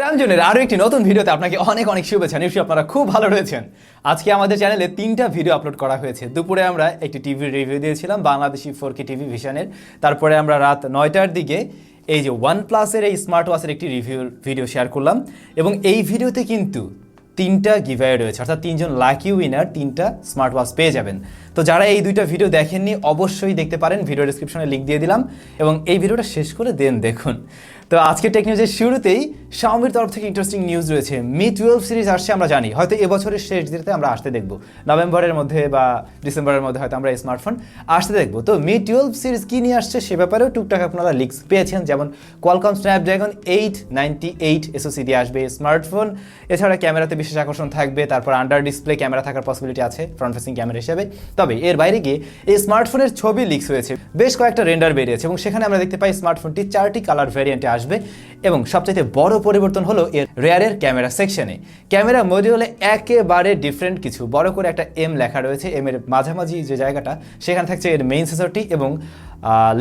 স্যামজনের আরো একটি নতুন ভিডিওতে আপনাকে অনেক অনেক শুভেচ্ছা। নিশ্চয়ই আপনারা খুব ভালো রয়েছেন। আজকে আমাদের চ্যানেলে 3টা ভিডিও আপলোড করা হয়েছে। দুপুরে আমরা একটি টিভির রিভিউ দিয়েছিলাম, বাংলাদেশি 4K টিভি ভিশনের। তারপরে আমরা রাত 9টার দিকে এই যে OnePlus-এর এই স্মার্ট ওয়াচের একটি ভিডিও শেয়ার করলাম, এবং এই ভিডিওতে কিন্তু 3টা গিভঅ্যাওয়ে রয়েছে, অর্থাৎ 3জন লাকি উইনার 3টা স্মার্ট ওয়াচ পেয়ে যাবেন। তো যারা এই 2টা ভিডিও দেখেননি অবশ্যই দেখতে পারেন, ভিডিও ডেসক্রিপশনে লিঙ্ক দিয়ে দিলাম, এবং এই ভিডিওটা শেষ করে দেখুন। তো আজকে টেক নিউজের শুরুতেই Xiaomiর তরফ থেকে ইন্টারেস্টিং নিউজ রয়েছে। Mi 12 সিরিজ আসছে, আমরা জানি হয়তো এবছরের শেষ দিকে আমরা আসতে দেখব, নভেম্বরের মধ্যে বা ডিসেম্বরের মধ্যে হয়তো আমরা এই স্মার্টফোন আসতে দেখব। তো Mi 12 সিরিজ কী নিয়ে আসছে সে ব্যাপারেও টুকটাক আপনারা লিক্স পেয়েছেন, যেমন Qualcomm Snapdragon 898 SoC দিয়ে আসবে এই স্মার্টফোন। এছাড়া ক্যামেরাতে বিশেষ আকর্ষণ থাকবে, তারপর আন্ডার ডিসপ্লে ক্যামেরা থাকার পসিবিলিটি আছে ফ্রন্ট ফেসিং ক্যামেরা হিসেবে। তবে এর বাইরে গিয়ে এই স্মার্টফোনের ছবি লিক্স হয়েছে, বেশ কয়েকটা রেন্ডার বেরিয়েছে, এবং সেখানে আমরা দেখতে পাই স্মার্টফোনটি 4টি কালার ভ্যারিয়েন্টে আসবে। এবং সবচেয়ে বড় পরিবর্তন হলো এর রেয়ারের ক্যামেরা সেকশনে। ক্যামেরা মডিউলে একেবারে ডিফারেন্ট কিছু, বড় করে একটা এম লেখা রয়েছে, এম এর মাঝামাঝি যে জায়গাটা সেখানে থাকছে এর মেইন সেন্সরটি, এবং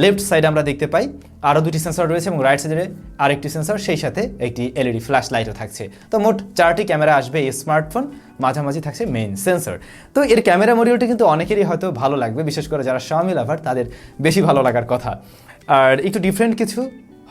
লেফট সাইডে আমরা দেখতে পাই আরও 2টি সেন্সর রয়েছে, এবং রাইট সাইডে আরেকটি সেন্সর, সেই সাথে একটি এলইডি ফ্ল্যাশ লাইটও থাকছে। তো মোট 4টি ক্যামেরা আসবে এই স্মার্টফোন, মাঝামাঝি থাকছে মেইন সেন্সর। তো এর ক্যামেরা মডিউলটি কিন্তু অনেকেরই হয়তো ভালো লাগবে, বিশেষ করে যারা Xiaomi লাভার তাদের বেশি ভালো লাগার কথা। আর একটু ডিফারেন্ট কিছু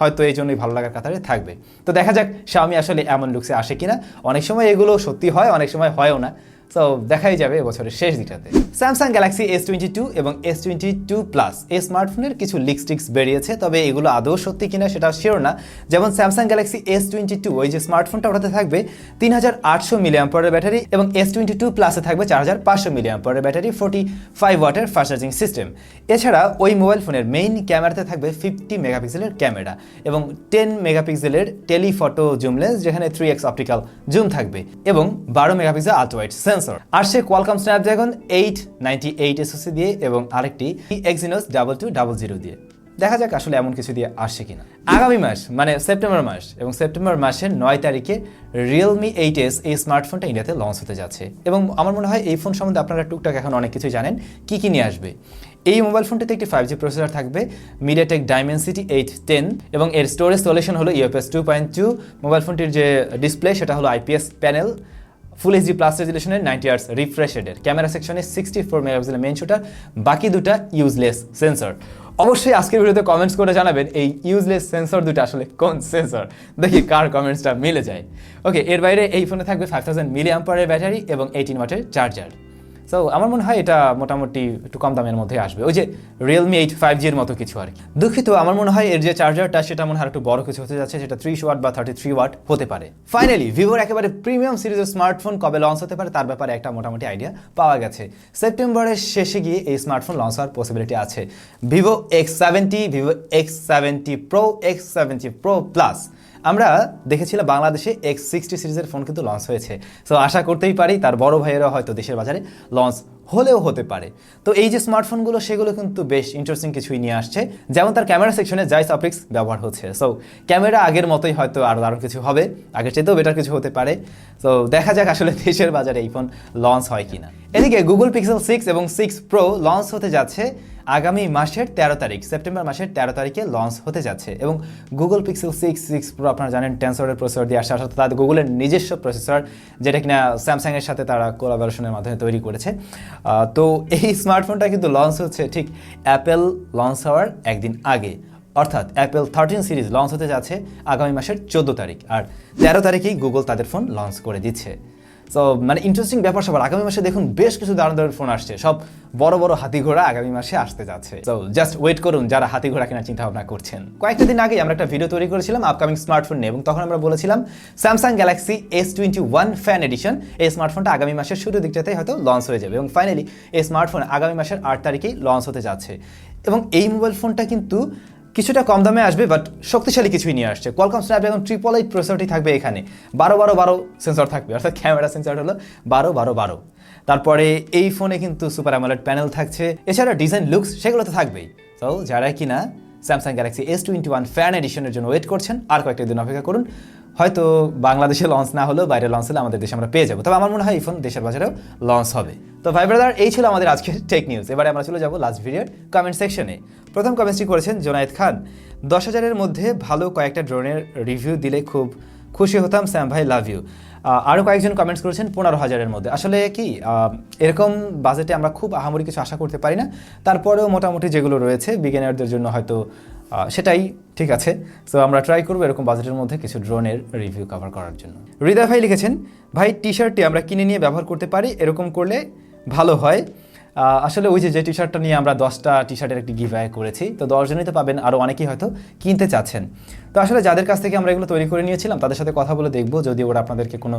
হয়তো এই জন্যই ভালো লাগার কাতারে থাকবে। তো দেখা যাক Xiaomi আসলে এমন লুকসে আসে কিনা। অনেক সময় এগুলো সত্যি হয়, অনেক সময় হয়ও না, তো দেখাই যাবে এবছরের শেষ দিকটাতে। স্যামসাং গ্যালাক্সি S22 এবং S22 প্লাস এই স্মার্টফোনের কিছু লিকস বেরিয়েছে, তবে এগুলো আদৌ সত্যি কিনা সেটা শিওর না। যেমন স্যামসাং গ্যালাক্সি S22 ওই যে স্মার্টফোনটা, ওটাতে থাকবে 3800 মিলিঅ্যাম্পিয়ারের ব্যাটারি, এবং S22 প্লাসে থাকবে 4500 মিলিঅ্যাম্পিয়ারের ব্যাটারি, 45 ওয়াটের ফাস্ট চার্জিং সিস্টেম। এছাড়া ওই মোবাইল ফোনের মেইন ক্যামেরাতে থাকবে 50 মেগাপিক্সেলের ক্যামেরা এবং 10 মেগাপিক্সেলের টেলিফটো জুম লেন্স, যেখানে 3x অপটিক্যাল জুম থাকবে, এবং 12 মেগাপিক্সেল আলট্রা ওয়াইড সেন্সর। আসছে Qualcomm Snapdragon 898 SoC দিয়ে, এবং আরেকটি Exynos 2200 দিয়ে। দেখা যাক আসলে এমন কিছু দিয়ে আসছে কিনা। আগামী মাস মানে সেপ্টেম্বর মাস, এবং সেপ্টেম্বর মাসের 9 তারিখে Realme 8s এই স্মার্টফোনটা ইন্ডিয়াতে লঞ্চ হতে যাচ্ছে, এবং আমার মনে হয় এই ফোন সম্বন্ধে আপনারা টুকটাক এখন অনেক কিছু জানেন কি নিয়ে আসবে। এই মোবাইল ফোনটিতে একটি 5G প্রসেসর থাকবে, MediaTek Dimensity 810, এবং এর স্টোরেজ সলিউশন হলো UFS 2.2। মোবাইল ফোনটির যে ডিসপ্লে সেটা হলো IPS panel, full HD plus রেজুলেশনের 90 হার্টজ রিফ্রেশ রেটের। ক্যামেরা সেকশনে 64 মেগাপিক্সেলের মেইন শুটার, বাকি দুটা ইউজলেস সেন্সর। অবশ্যই আজকের ভিডিওতে কমেন্টস করে জানাবেন এই ইউজলেস সেন্সর দুটো আসলে কোন সেন্সর, দেখি কার কমেন্টসটা মিলে যায়। ওকে, এর বাইরে এই ফোনে থাকবে 5000 মিলিঅ্যাম্পিয়ারের ব্যাটারি এবং 18 ওয়াটের চার্জার। সো আমার মনে হয় এটা মোটামুটি একটু কম দামের মধ্যে আসবে, ওই যে Realme 8 5G এর মতো কিছু আর কি। দুঃখিত, আমার মনে হয় এর যে চার্জারটা সেটা মনে হয় একটু বড় কিছু হতে যাচ্ছে, সেটা 30 ওয়াট বা 33 ওয়াট হতে পারে। ফাইনালি ভিভোর একেবারে প্রিমিয়াম সিরিজের স্মার্টফোন কবে লঞ্চ হতে পারে তার ব্যাপারে একটা মোটামুটি আইডিয়া পাওয়া গেছে। সেপ্টেম্বরের শেষে গিয়ে এই স্মার্টফোন লঞ্চ হওয়ার পসিবিলিটি আছে। Vivo x70, Vivo x70 Pro, x70 Pro Plus। আমরা দেখেছিলাম বাংলাদেশে X60 সিরিজের ফোন কিন্তু লঞ্চ হয়েছে, সো আশা করতেই পারি তার বড় ভাইয়েরা হয়তো দেশের বাজারে লঞ্চ হলেও হতে পারে। তো এই যে স্মার্টফোনগুলো সেগুলো কিন্তু বেশ ইন্টারেস্টিং কিছুই নিয়ে আসছে, যেমন তার ক্যামেরা সেকশনে জাইস অপটিক্স ব্যবহার হচ্ছে। সো ক্যামেরা আগের মতোই হয়তো আরও দারুণ কিছু হবে, আগের চাইতেও বেটার কিছু হতে পারে। তো দেখা যাক আসলে দেশের বাজারে এই ফোন লঞ্চ হয় কিনা। এদিকে Google Pixel 6 এবং 6 Pro লঞ্চ হতে যাচ্ছে আগামী মাসের 13 তারিখ, সেপ্টেম্বর মাসের 13 তারিখে লঞ্চ হতে যাচ্ছে। এবং Google Pixel 6 Pro আপনারা জানেন টেনসরের প্রসেসর দিয়ে আসা, অর্থাৎ তাদের গুগলের নিজস্ব প্রসেসর, যেটা কিনা স্যামসাংয়ের সাথে তারা কোলাবোরেশনের মাধ্যমে তৈরি করেছে। তো এই স্মার্টফোনটা কিন্তু লঞ্চ হচ্ছে ঠিক অ্যাপেল লঞ্চ হওয়ার একদিন আগে, অর্থাৎ অ্যাপেল 13 সিরিজ লঞ্চ হতে যাচ্ছে আগামী মাসের 14 তারিখ, আর 13 তারিখেই গুগল তাদের ফোন লঞ্চ করে দিচ্ছে। সো মানে ইন্টারেস্টিং ব্যাপার সবার। আগামী মাসে দেখুন বেশ কিছু দারুণ ফোন আসছে, সব বড় বড় হাতি ঘোড়া আগামী মাসে আসতে যাচ্ছে। সো জাস্ট ওয়েট করুন যারা হাতি ঘোড়া কেনার চিন্তা ভাবনা করছেন। কয়েকটা দিন আগে আমরা একটা ভিডিও তৈরি করেছিলাম আপকামিং স্মার্টফোন নিয়ে, এবং তখন আমরা বলেছিলাম Samsung Galaxy S21 fan addition এই স্মার্টফোনটা আগামী মাসের শুরু দিকটাতেই হয়তো লঞ্চ হয়ে যাবে, এবং ফাইনালি এই স্মার্টফোন আগামী মাসের 8 তারিখেই লঞ্চ হতে যাচ্ছে। এবং এই মোবাইল ফোনটা কিন্তু কিছুটা কম দামে আসবে, বাট শক্তিশালী কিছুই নিয়ে আসছে। Qualcomm Snapdragon 888 প্রসেসরটি থাকবে এখানে, 12 সেন্সর থাকবে, অর্থাৎ ক্যামেরা সেন্সর হলো 12। তারপরে এই ফোনে কিন্তু সুপার অ্যামোলেড প্যানেল থাকছে, এছাড়া ডিজাইন লুকস সেগুলো তো থাকবেই। তো যারা কিনা স্যামসাং গ্যালাক্সি S21 ফ্যান এডিশনের জন্য ওয়েট করছেন, আর কয়েকটা দিন অপেক্ষা করুন, হয়তো বাংলাদেশে লঞ্চ না হলেও বাইরে লঞ্চ হলে আমাদের দেশে আমরা পেয়ে যাবো। তবে আমার মনে হয় এই ফোন দেশের বাজারেও লঞ্চ হবে। তো ভাই ব্রাদার, এই ছিল আমাদের আজকের টেক নিউজ। এবারে আমরা চলে যাবো লাস্ট ভিডিওর কমেন্ট সেকশনে। প্রথম কমেন্টটি করেছেন জোনায়েদ খান। 10,000-এর মধ্যে ভালো কয়েকটা ড্রোনের রিভিউ দিলে খুব খুশি হতাম, স্যাম ভাই লাভ ইউ। আরও কয়েকজন কমেন্টস করেছেন 15,000-এর মধ্যে। আসলে কি এরকম বাজেটে আমরা খুব আহামরি কিছু আশা করতে পারি না, তারপরেও মোটামুটি যেগুলো রয়েছে বিগিনারদের জন্য হয়তো সেটাই ঠিক আছে। সো আমরা ট্রাই করবো এরকম বাজেটের মধ্যে কিছু ড্রোনের রিভিউ কভার করার জন্য। হৃদয় ভাই লিখেছেন, ভাই টি শার্টটি আমরা কিনে নিয়ে ব্যবহার করতে পারি, এরকম করলে ভালো হয়। আসলে ওই যে টি শার্টটা নিয়ে আমরা 10টা টি শার্টের একটি গিভ অ্যাওয়ে করেছি, তো 10 জনই তো পাবেন, আরও অনেকেই হয়তো কিনতে চাচ্ছেন। তো আসলে যাদের কাছ থেকে আমরা এগুলো তৈরি করে নিয়েছিলাম তাদের সাথে কথা বলে দেখবো, যদি ওরা আপনাদেরকে কোনো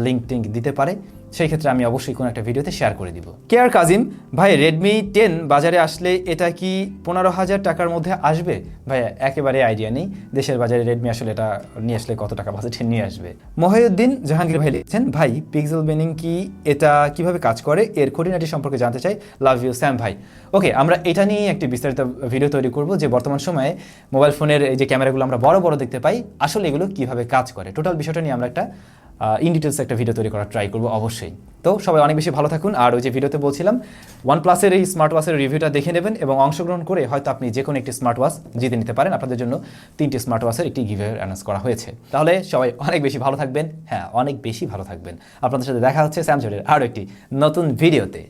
লিঙ্ক টিঙ্ক দিতে পারে সেই ক্ষেত্রে আমি অবশ্যই কোনো একটা ভিডিওতে শেয়ার করে দিব। কে আর কাজিম ভাই, রেডমি 10 বাজারে আসলে এটা কি 15,000 টাকার মধ্যে আসবে? ভাই একেবারে আইডিয়া নেই দেশের বাজারে রেডমি আসলে এটা নিয়ে আসলে কত টাকা বাজেটে নিয়ে আসবে। মহিউদ্দিন জাহাঙ্গীর ভাই লিখছেন, ভাই পিক্সেল বেনিং কি, এটা কিভাবে কাজ করে, এর খুঁটিনাটি সম্পর্কে জানতে চাই, লাভ ইউ স্যাম ভাই। ওকে, আমরা এটা নিয়ে একটি বিস্তারিত ভিডিও তৈরি করব যে বর্তমান সময়ে মোবাইল ফোনের এই যে ক্যামেরাগুলো আমরা বড় বড় দেখতে পাই, আসলে এগুলো কিভাবে কাজ করে, টোটাল বিষয়টা নিয়ে আমরা একটা ইন ডিটেলস একটা ভিডিও তৈরি করার ট্রাই করবো অবশ্যই। তো সবাই অনেক বেশি ভালো থাকুন, আর ওই যে ভিডিওতে বলছিলাম OnePlus-এর এই স্মার্ট ওয়াচের রিভিউটা দেখে নেবেন এবং অংশগ্রহণ করে হয়তো আপনি যে কোনো একটি স্মার্ট ওয়াচ জিতে নিতে পারেন। আপনাদের জন্য 3টি স্মার্ট ওয়াচের একটি গিভ অ্যাওয়ে অ্যানাউন্স করা হয়েছে। তাহলে সবাই অনেক বেশি ভালো থাকবেন, হ্যাঁ অনেক বেশি ভালো থাকবেন। আপনাদের সাথে দেখা হচ্ছে SamZone-এর আরও একটি নতুন ভিডিওতে।